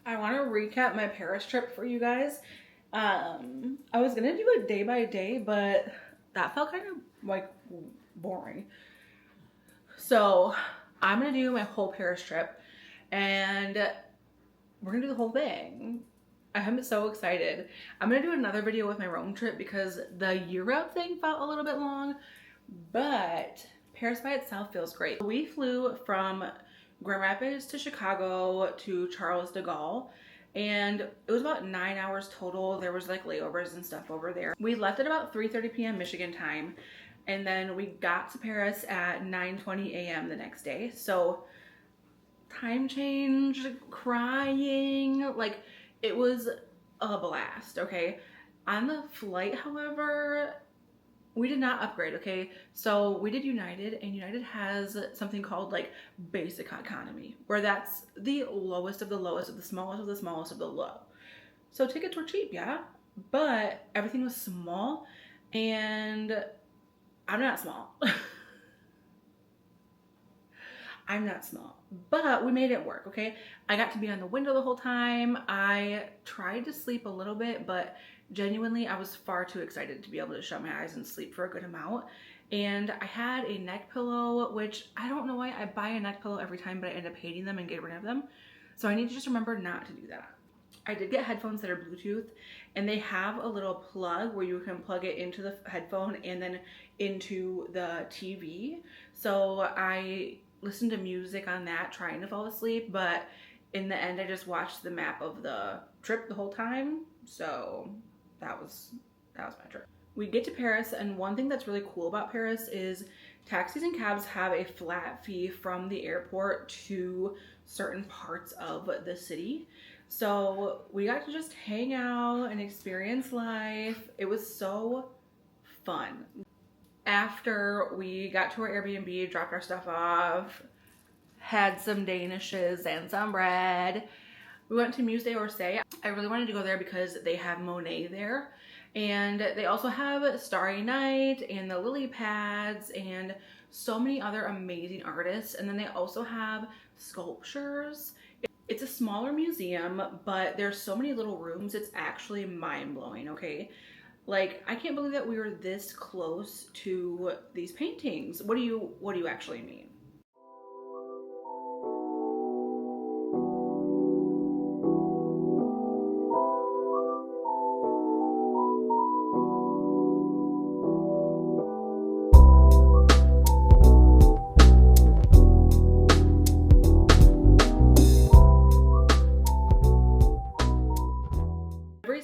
I want to recap my Paris trip for you guys. I was gonna do it day by day, but that felt kind of like boring. So I'm gonna do my whole Paris trip, and we're gonna do the whole thing. I'm so excited. I'm gonna do another video with my Rome trip because the Europe thing felt a little bit long, but Paris by itself feels great. We flew from Grand Rapids to Chicago to Charles de Gaulle, and it was about 9 hours total. There was like layovers and stuff over there. We left at about 3:30 p.m. Michigan time, and then we got to Paris at 9:20 a.m. the next day. So time change, crying, like it was a blast, okay? On the flight, however, we did not upgrade, okay? So we did United, and United has something called like basic economy, where that's the lowest of the lowest of the smallest of the smallest of the low. So tickets were cheap, yeah, but everything was small, and I'm not small. I'm not small, but we made it work, okay? I got to be on the window the whole time. I tried to sleep a little bit, but genuinely, I was far too excited to be able to shut my eyes and sleep for a good amount. And I had a neck pillow, which I don't know why I buy a neck pillow every time, but I end up hating them and get rid of them. So I need to just remember not to do that. I did get headphones that are Bluetooth, and they have a little plug where you can plug it into the headphone and then into the TV. So I listened to music on that trying to fall asleep, but in the end I just watched the map of the trip the whole time. So that was my trip. We get to Paris, and one thing that's really cool about Paris is taxis and cabs have a flat fee from the airport to certain parts of the city. So we got to just hang out and experience life. It was so fun. After we got to our Airbnb, dropped our stuff off, had some Danishes and some bread, we went to Musée Orsay. I really wanted to go there because they have Monet there, and they also have Starry Night and the lily pads and so many other amazing artists. And then they also have sculptures. It's a smaller museum, but there's so many little rooms, it's actually mind-blowing, okay? Like, I can't believe that we were this close to these paintings. What do you actually mean?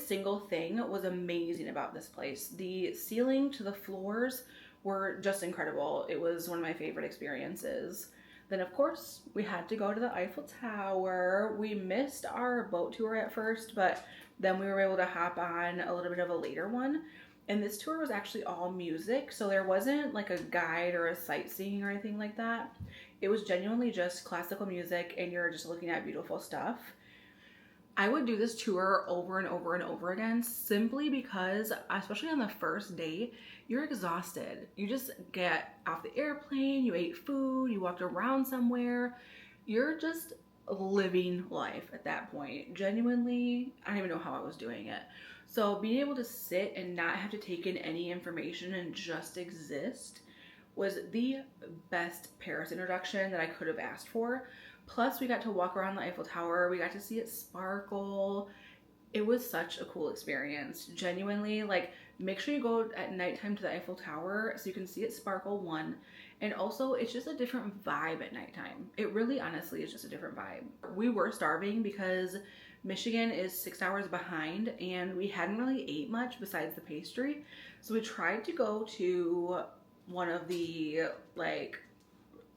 Single thing was amazing about this place. The ceiling to the floors were just incredible. It was one of my favorite experiences. Then of course we had to go to the Eiffel Tower. We missed our boat tour at first, but then we were able to hop on a little bit of a later one. And this tour was actually all music, so there wasn't like a guide or a sightseeing or anything like that. It was genuinely just classical music, and you're just looking at beautiful stuff. I would do this tour over and over and over again, simply because, especially on the first day, you're exhausted. You just get off the airplane, you ate food, you walked around somewhere. You're just living life at that point. Genuinely, I don't even know how I was doing it. So being able to sit and not have to take in any information and just exist was the best Paris introduction that I could have asked for. Plus, we got to walk around the Eiffel Tower. We got to see it sparkle. It was such a cool experience. Genuinely, like, make sure you go at nighttime to the Eiffel Tower so you can see it sparkle, one. And also, it's just a different vibe at nighttime. It really, honestly, is just a different vibe. We were starving because Michigan is 6 hours behind, and we hadn't really ate much besides the pastry. So we tried to go to one of the, like,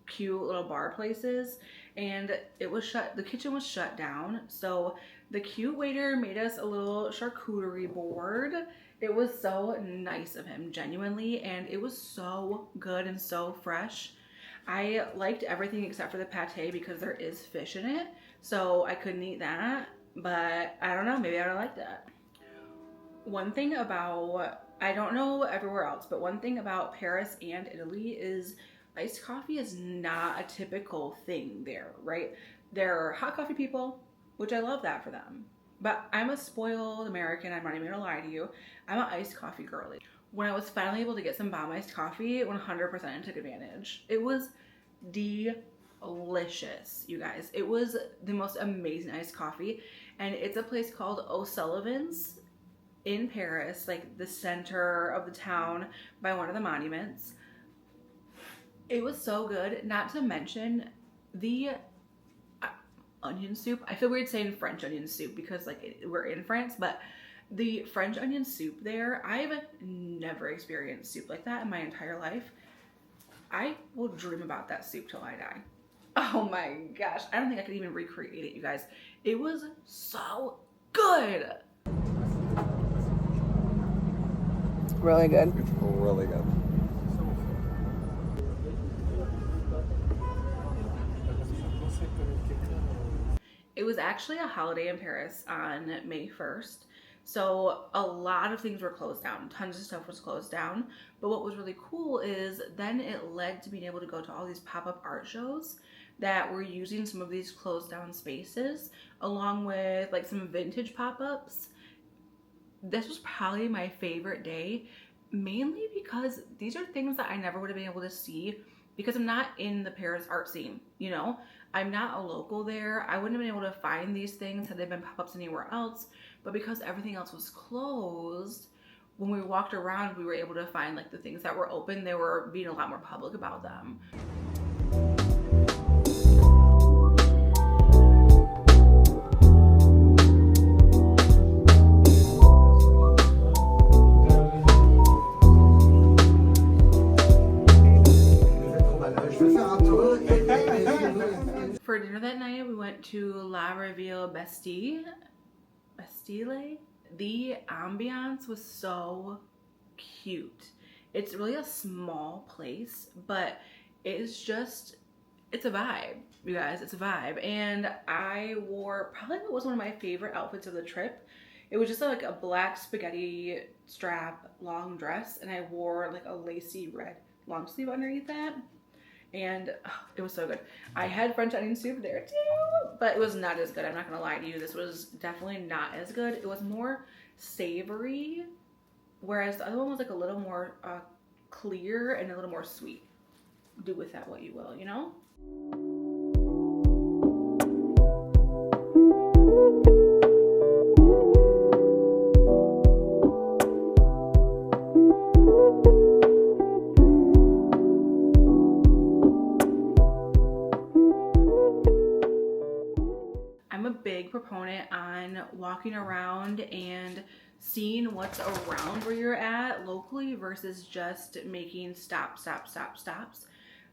cute little bar places, and it was shut. The kitchen was shut down, so the cute waiter made us a little charcuterie board. It was so nice of him, genuinely, and it was so good and so fresh. I liked everything except for the pate because there is fish in it, so I couldn't eat that, but I don't know, maybe I don't like that. One thing about, I don't know everywhere else, but one thing about Paris and Italy is iced coffee is not a typical thing there, right? There are hot coffee people, which I love that for them. But I'm a spoiled American, I'm not even gonna lie to you. I'm an iced coffee girly. When I was finally able to get some bomb iced coffee, 100% took advantage. It was delicious, you guys. It was the most amazing iced coffee, and it's a place called O'Sullivan's in Paris, like the center of the town by one of the monuments. It was so good, not to mention the onion soup. I feel weird saying French onion soup because like we're in France, but the French onion soup there, I've never experienced soup like that in my entire life. I will dream about that soup till I die. Oh my gosh, I don't think I could even recreate it, you guys. It was so good. Really good. It's really good. It was actually a holiday in Paris on May 1st. So a lot of things were closed down. Tons of stuff was closed down. But what was really cool is then it led to being able to go to all these pop-up art shows that were using some of these closed down spaces along with like some vintage pop-ups. This was probably my favorite day, mainly because these are things that I never would have been able to see because I'm not in the Paris art scene, you know? I'm not a local there. I wouldn't have been able to find these things had they been pop-ups anywhere else, but because everything else was closed, when we walked around, we were able to find like the things that were open. They were being a lot more public about them. For dinner that night, we went to La Riviere Bastille. The ambiance was so cute. It's really a small place, but it's a vibe, you guys. It's a vibe. And I wore probably what was one of my favorite outfits of the trip. It was just like a black spaghetti strap long dress, and I wore like a lacy red long sleeve underneath that. And it was so good. I had French onion soup there too, but it was not as good. I'm not gonna lie to you. This was definitely not as good. It was more savory, whereas the other one was like a little more clear and a little more sweet. Do with that what you will, you know? Big proponent on walking around and seeing what's around where you're at locally versus just making stops.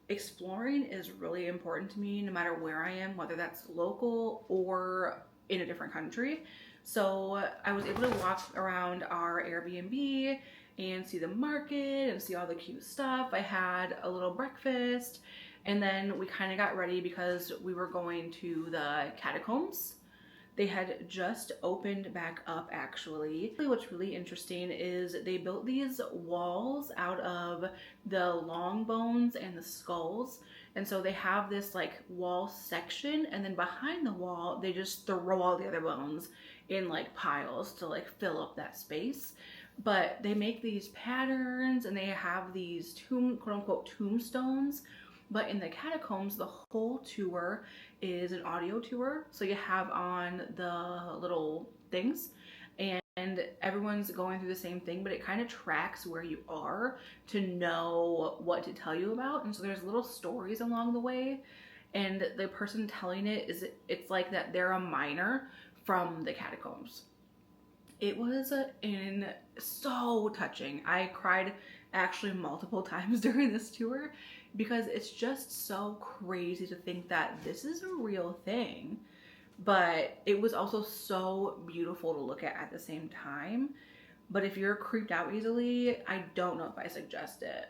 Exploring is really important to me no matter where I am, whether that's local or in a different country. So I was able to walk around our Airbnb and see the market and see all the cute stuff. I had a little breakfast, and then we kind of got ready because we were going to the catacombs. They had just opened back up, actually. What's really interesting is they built these walls out of the long bones and the skulls. And so they have this like wall section, and then behind the wall, they just throw all the other bones in like piles to like fill up that space. But they make these patterns and they have these quote unquote tombstones. But in the catacombs, the whole tour is an audio tour. So you have on the little things and everyone's going through the same thing, but it kind of tracks where you are to know what to tell you about. And so there's little stories along the way. And the person telling it's like that they're a miner from the catacombs. It was so touching. I cried actually multiple times during this tour because it's just so crazy to think that this is a real thing. But it was also so beautiful to look at the same time. But if you're creeped out easily, I don't know if I suggest it.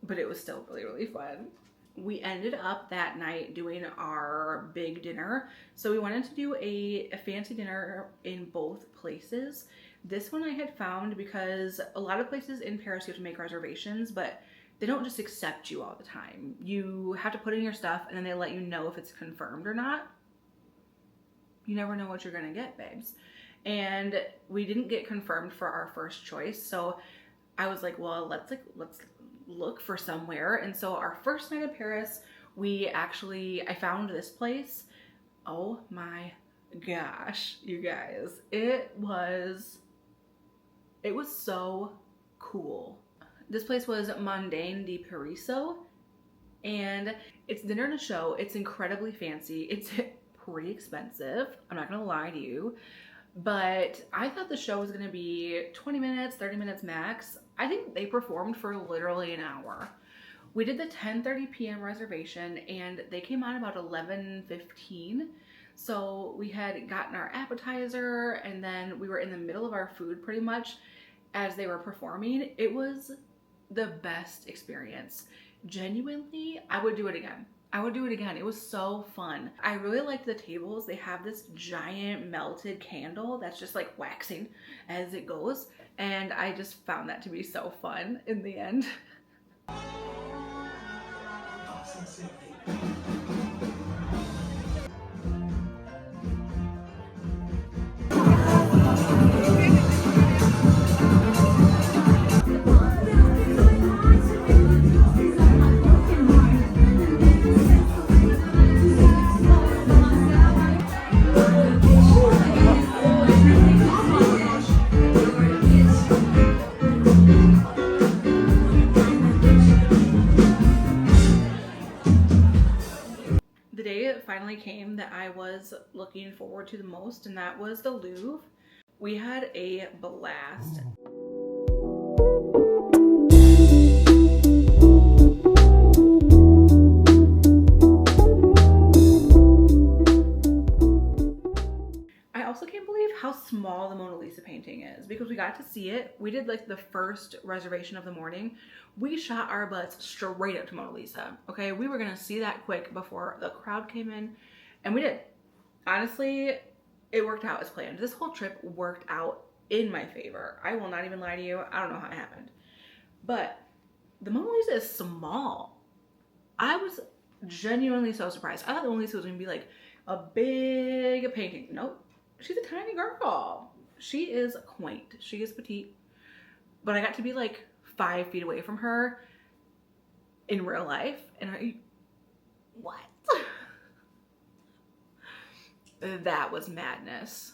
But it was still really, really fun. We ended up that night doing our big dinner. So we wanted to do a fancy dinner in both places. This one I had found because a lot of places in Paris you have to make reservations, but they don't just accept you all the time. You have to put in your stuff and then they let you know if it's confirmed or not. You never know what you're gonna get, babes. And we didn't get confirmed for our first choice, so I was like, well, let's look for somewhere. And so our first night in Paris, I found this place. Oh my gosh, you guys, it was so cool. This place was Mondaine de Parisot, and it's dinner and a show. It's incredibly fancy. It's pretty expensive, I'm not gonna lie to you, but I thought the show was gonna be 20 minutes, 30 minutes max. I think they performed for literally an hour. We did the 10:30 p.m. reservation and they came on about 11:15. So we had gotten our appetizer and then we were in the middle of our food pretty much as they were performing. It was the best experience. Genuinely, I would do it again. I would do it again. It was so fun. I really liked the tables. They have this giant melted candle that's just like waxing as it goes. And I just found that to be so fun in the end. The day finally came that I was looking forward to the most, and that was the Louvre. We had a blast. I also can't believe how small the Mona Lisa painting is because we got to see it. We did like the first reservation of the morning. We shot our butts straight up to Mona Lisa. Okay, we were gonna see that quick before the crowd came in, and we did. Honestly, it worked out as planned. This whole trip worked out in my favor. I will not even lie to you. I don't know how it happened. But the Mona Lisa is small. I was genuinely so surprised. I thought the Mona Lisa was gonna be like a big painting. Nope. She's a tiny girl. She is quaint. She is petite. But I got to be like 5 feet away from her in real life. And what? That was madness.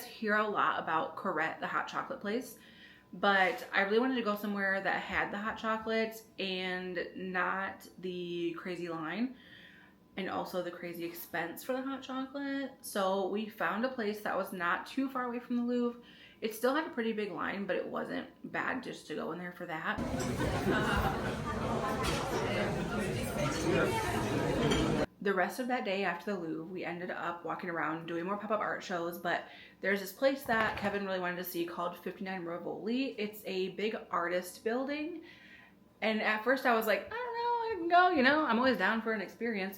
Hear a lot about Corette, the hot chocolate place, but I really wanted to go somewhere that had the hot chocolate and not the crazy line and also the crazy expense for the hot chocolate. So we found a place that was not too far away from the Louvre. It still had a pretty big line, but it wasn't bad just to go in there for that. The rest of that day after the Louvre, we ended up walking around doing more pop-up art shows, but there's this place that Kevin really wanted to see called 59 Rivoli. It's a big artist building, and at first I was like, I don't know, I can go, you know, I'm always down for an experience,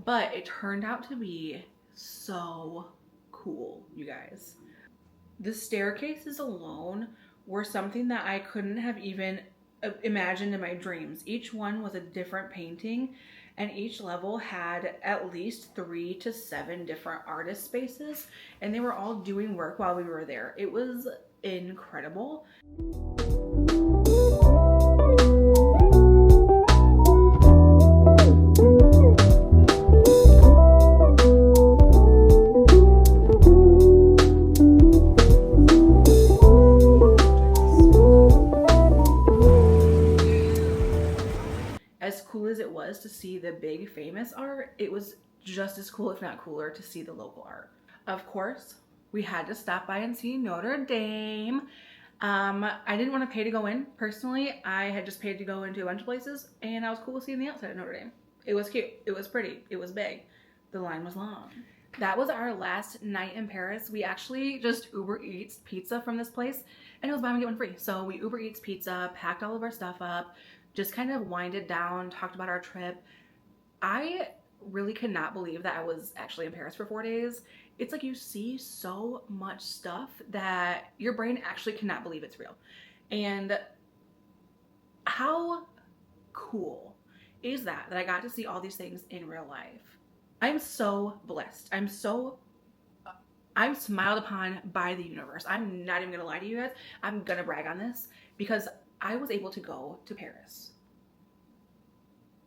but it turned out to be so cool, you guys. The staircases alone were something that I couldn't have even imagined in my dreams. Each one was a different painting, and each level had at least 3 to 7 different artist spaces, and they were all doing work while we were there. It was incredible. As cool as it was to see the big famous art, it was just as cool, if not cooler, to see the local art. Of course, we had to stop by and see Notre Dame. I didn't want to pay to go in. Personally, I had just paid to go into a bunch of places, and I was cool with seeing the outside of Notre Dame. It was cute. It was pretty. It was big. The line was long. That was our last night in Paris. We actually just Uber Eats pizza from this place, and it was buy one get one free. So we Uber Eats pizza, packed all of our stuff up, just kind of winded down, talked about our trip. I really could not believe that I was actually in Paris for 4 days. It's like you see so much stuff that your brain actually cannot believe it's real. And how cool is that I got to see all these things in real life? I'm so blessed. I'm smiled upon by the universe. I'm not even gonna lie to you guys. I'm gonna brag on this because I was able to go to Paris.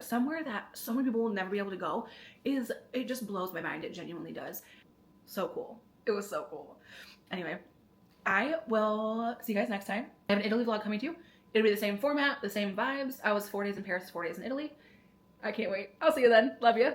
Somewhere that so many people will never be able to go. It just blows my mind. It genuinely does. So cool. It was so cool. Anyway, I will see you guys next time. I have an Italy vlog coming too. It'll be the same format, the same vibes. I was 4 days in Paris, 4 days in Italy. I can't wait. I'll see you then. Love you.